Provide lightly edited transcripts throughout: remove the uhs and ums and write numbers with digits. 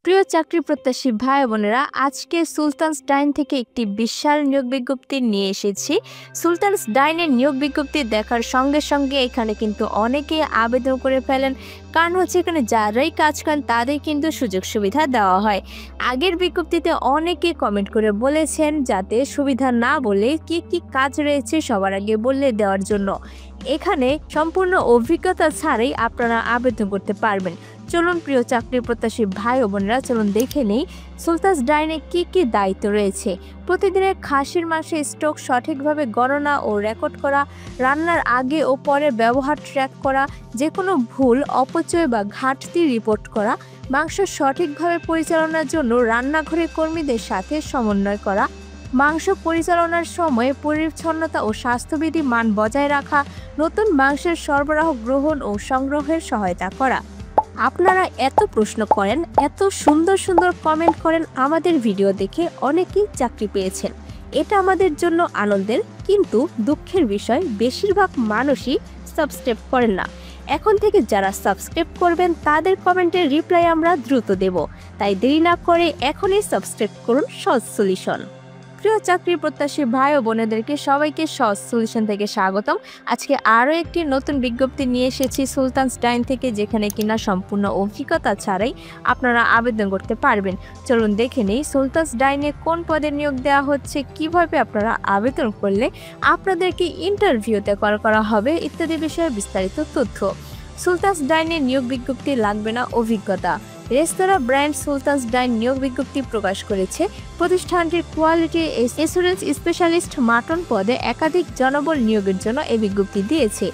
প্রিয় চাকরি প্রত্যাশী ভাই বোনেরা, আজকে সুলতানস ডাইন থেকে একটি বিশাল নিয়োগ বিজ্ঞপ্তি নিয়ে এসেছি। সুলতানস ডাইনের নিয়োগ বিজ্ঞপ্তি দেখার সঙ্গে সঙ্গে এখানে কিন্তু অনেকেই আবেদন করে ফেলেন, কারণ হচ্ছে এখানে যারাই কাজ করেন তাদের কিন্তু সুযোগ সুবিধা দেওয়া হয়। আগের বিজ্ঞপ্তিতে অনেকে কমেন্ট করে বলেছেন যাতে সুবিধা না বলে কি কি কাজ রয়েছে সবার আগে বলে দেওয়ার জন্য। এখানে সম্পূর্ণ অভিজ্ঞতা ছাড়াই আপনারা আবেদন করতে পারবেন। চলুন প্রিয় চাকরি প্রত্যাশী ভাই ও বোনেরা, চলুন দেখে নেই সুলতানস ডাইনে কি কি দায়িত্ব রয়েছে। প্রতিদিনের খাসির মাংসের স্টক সঠিকভাবে গণনা ও রেকর্ড করা, রান্নার আগে ও পরে ব্যবহার ট্র্যাক করা, যে কোনো ভুল, অপচয় বা ঘাটতি রিপোর্ট করা, মাংস সঠিকভাবে পরিচালনার জন্য রান্নাঘরের কর্মীদের সাথে সমন্বয় করা, মাংস পরিচালনার সময় পরিচ্ছন্নতা ও স্বাস্থ্যবিধি মান বজায় রাখা, নতুন মাংসের সরবরাহ গ্রহণ ও সংগ্রহের সহায়তা করা। আপনারা এত প্রশ্ন করেন, এত সুন্দর সুন্দর কমেন্ট করেন, আমাদের ভিডিও দেখে অনেকেই চাকরি পেয়েছেন। এটা আমাদের জন্য আনন্দের, কিন্তু দুঃখের বিষয় বেশিরভাগ মানুষই সাবস্ক্রাইব করেন না। এখন থেকে যারা সাবস্ক্রাইব করবেন তাদের কমেন্টের রিপ্লাই আমরা দ্রুত দেব, তাই দেরি না করে এখনই সাবস্ক্রাইব করুন সহজ সলিউশন। প্রিয় চাকরি প্রত্যাশী ভাই ও বোনেদেরকে সবাইকে সহজ সলিউশন থেকে স্বাগতম। আজকে আরও একটি নতুন বিজ্ঞপ্তি নিয়ে এসেছি সুলতানস ডাইন থেকে, যেখানে কিনা সম্পূর্ণ অভিজ্ঞতা ছাড়াই আপনারা আবেদন করতে পারবেন। চলুন দেখে নেই সুলতানস ডাইনে কোন পদে নিয়োগ দেওয়া হচ্ছে, কিভাবে আপনারা আবেদন করলে আপনাদেরকে ইন্টারভিউতে কল করা হবে ইত্যাদি বিষয়ে বিস্তারিত তথ্য। সুলতানস ডাইনে নিয়োগ বিজ্ঞপ্তি লাগবে না অভিজ্ঞতা। রেস্তোরাঁ ব্র্যান্ড সুলতানস ডাইন নিয়োগ বিজ্ঞপ্তি প্রকাশ করেছে। প্রতিষ্ঠানটির কোয়ালিটি এসুরেন্স স্পেশালিস্ট মাটন পদে একাধিক জনবল নিয়োগের জন্য এই বিজ্ঞপ্তি দিয়েছে।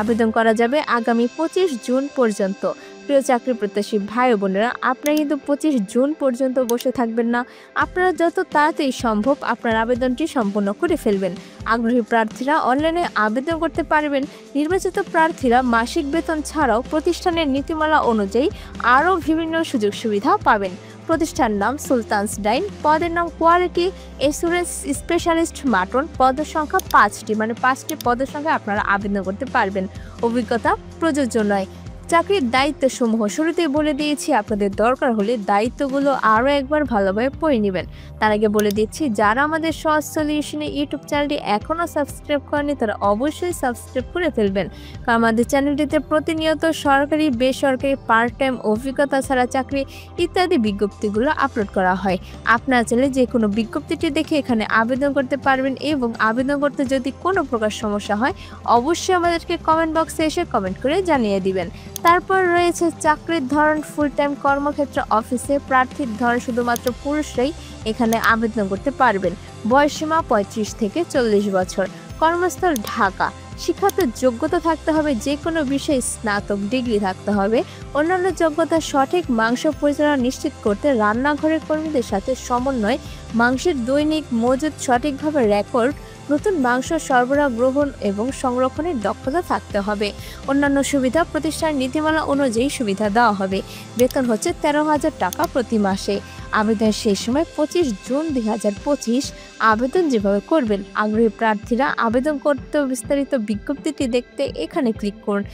আবেদন করা যাবে আগামী 25 জুন পর্যন্ত। প্রিয় চাকরি প্রত্যাশী ভাই ও বোনেরা, আপনারা কিন্তু 25 জুন পর্যন্ত বসে থাকবেন না। আপনারা যত তাড়াতাড়ি সম্ভব আপনার আবেদনটি সম্পূর্ণ করে ফেলবেন। আগ্রহী প্রার্থীরা অনলাইনে আবেদন করতে পারবেন। নির্বাচিত প্রার্থীরা মাসিক বেতন ছাড়াও প্রতিষ্ঠানের নীতিমালা অনুযায়ী আরও বিভিন্ন সুযোগ সুবিধা পাবেন। প্রতিষ্ঠান নাম সুলতানস ডাইন, পদের নাম কোয়ালিটি এসুরেন্স স্পেশালিস্ট মাটন, পদের সংখ্যা 5টি, মানে 5টি পদের সংখ্যা আপনারা আবেদন করতে পারবেন। অভিজ্ঞতা প্রযোজ্য নয়। চাকরির দায়িত্বসমূহ শুরুতেই বলে দিয়েছি, আপনাদের দরকার হলে দায়িত্বগুলো আরও একবার ভালোভাবে পড়ে নেবেন। তার আগে বলে দিচ্ছি, যারা আমাদের সহজ সলিউশনে ইউটিউব চ্যানেলটি এখনও সাবস্ক্রাইব করেনি তারা অবশ্যই সাবস্ক্রাইব করে ফেলবেন, কারণ আমাদের চ্যানেলটিতে প্রতিনিয়ত সরকারি, বেসরকারি, পার্ট টাইম, অভিজ্ঞতা ছাড়া চাকরি ইত্যাদি বিজ্ঞপ্তিগুলো আপলোড করা হয়। আপনারা চাইলে যে কোনো বিজ্ঞপ্তিটি দেখে এখানে আবেদন করতে পারবেন, এবং আবেদন করতে যদি কোনো প্রকার সমস্যা হয় অবশ্যই আমাদেরকে কমেন্ট বক্সে এসে কমেন্ট করে জানিয়ে দিবেন। তারপর রয়েছে চাকরির ধরন, ফুল টাইম কর্মক্ষেত্র অফিসে। প্রার্থীর ধরন শুধুমাত্র পুরুষরাই এখানে আবেদন করতে পারবেন। বয়সসীমা 35 থেকে 40 বছর। কর্মস্থল ঢাকা। শিক্ষাগত যোগ্যতা থাকতে হবে, যে কোনো বিষয়ে স্নাতক ডিগ্রি থাকতে হবে। অন্যান্য যোগ্যতা সঠিক মাংস পরিচালনা নিশ্চিত করতে রান্নাঘরের কর্মীদের সাথে সমন্বয়, মাংসের দৈনিক মজুদ সঠিকভাবে রেকর্ড, নতুন মাংস সরবরাহ গ্রহণ এবং সংরক্ষণের দক্ষতা থাকতে হবে। অন্যান্য সুবিধা প্রতিষ্ঠানের নীতিমালা অনুযায়ী সুবিধা দেওয়া হবে। বেতন হচ্ছে 13,000 টাকা প্রতি মাসে। আবেদনের শেষ সময় 25 জুন 2025। আবেদন যেভাবে করবেন, আগ্রহী প্রার্থীরা আবেদন করতে বিস্তারিত বিজ্ঞপ্তিটি দেখতে এখানে ক্লিক করুন।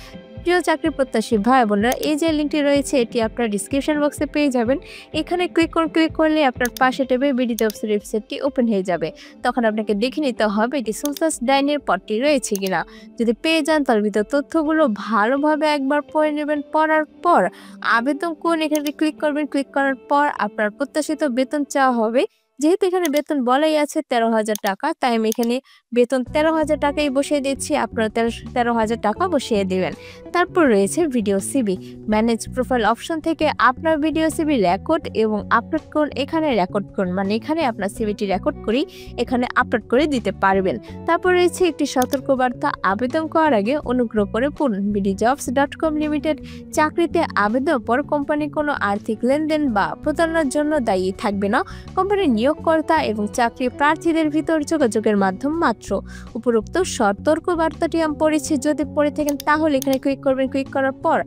প্রিয় চাকরি প্রত্যাশী ভাই বোনেরা, এই যে লিঙ্কটি রয়েছে এটি আপনার ডিসক্রিপশন বক্সে পেয়ে যাবেন। এখানে ক্লিক করলে আপনার পাশে টেবে বিডিতে অফিসের ওয়েবসাইটটি ওপেন হয়ে যাবে। তখন আপনাকে দেখে নিতে হবে এটি সুলতানস ডাইনের পদটি রয়েছে কিনা। যদি পেয়ে যান তার ভিতর তথ্যগুলো ভালোভাবে একবার পড়ে নেবেন। পড়ার পর আবেদন করুন, এখানে ক্লিক করবেন। ক্লিক করার পর আপনার প্রত্যাশিত বেতন চাওয়া হবে। যেহেতু এখানে বেতন বলাই আছে 13,000 টাকা, তাই আমি এখানে বেতন 13,000 টাকাই বসিয়ে দিচ্ছি। আপনারা 13,000 টাকা বসিয়ে দেবেন। তারপর রয়েছে video CV. Manage profile option থেকে আপনার ভিডিও সিভি রেকর্ড এবং আপলোড করুন। এখানে রেকর্ড করুন, মানে এখানে আপনার সিভিটি রেকর্ড করি এখানে আপলোড করে দিতে পারবেন। তারপর রয়েছে একটি সতর্কবার্তা, আবেদন করার আগে অনুগ্রহ করে পড়ুন। bdjobs.com লিমিটেড চাকরিতে আবেদন পর কোম্পানি কোনো আর্থিক লেনদেন বা প্রতারণার জন্য দায়ী থাকবে না। কোম্পানির নিয়োগকর্তা এবং চাকরি প্রার্থীদের ভিতর যোগাযোগের মাধ্যম মাত্র। উপরোক্ত সতর্কবার্তাটি আমি পড়েছি, যদি পড়ে থাকেন তাহলে এখানে ক্লিক করবেন। ক্লিক করার পর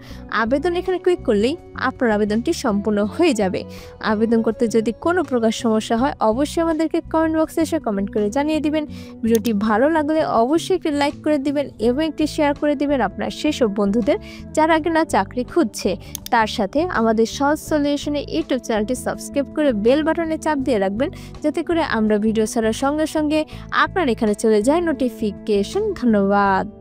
আবেদন এখানে ক্লিক করলেই আপনার আবেদনটি সম্পূর্ণ হয়ে যাবে। আবেদন করতে যদি কোনো প্রকার সমস্যা হয় অবশ্যই আমাদেরকে কমেন্ট বক্সে এসে কমেন্ট করে জানিয়ে দিবেন। ভিডিওটি ভালো লাগলে অবশ্যই একটি লাইক করে দিবেন এবং একটি শেয়ার করে দিবেন আপনার সেসব বন্ধুদের যারা কিনা চাকরি খুঁজছে। তার সাথে আমাদের সহজ সলিউশনের ইউটিউব চ্যানেলটি সাবস্ক্রাইব করে বেল বাটনে চাপ দিয়ে রাখবেন, যাতে করে আমরা ভিডিও ছাড়ার সঙ্গে সঙ্গে আপনার এখানে চলে যায় নোটিফিকেশন। ধন্যবাদ।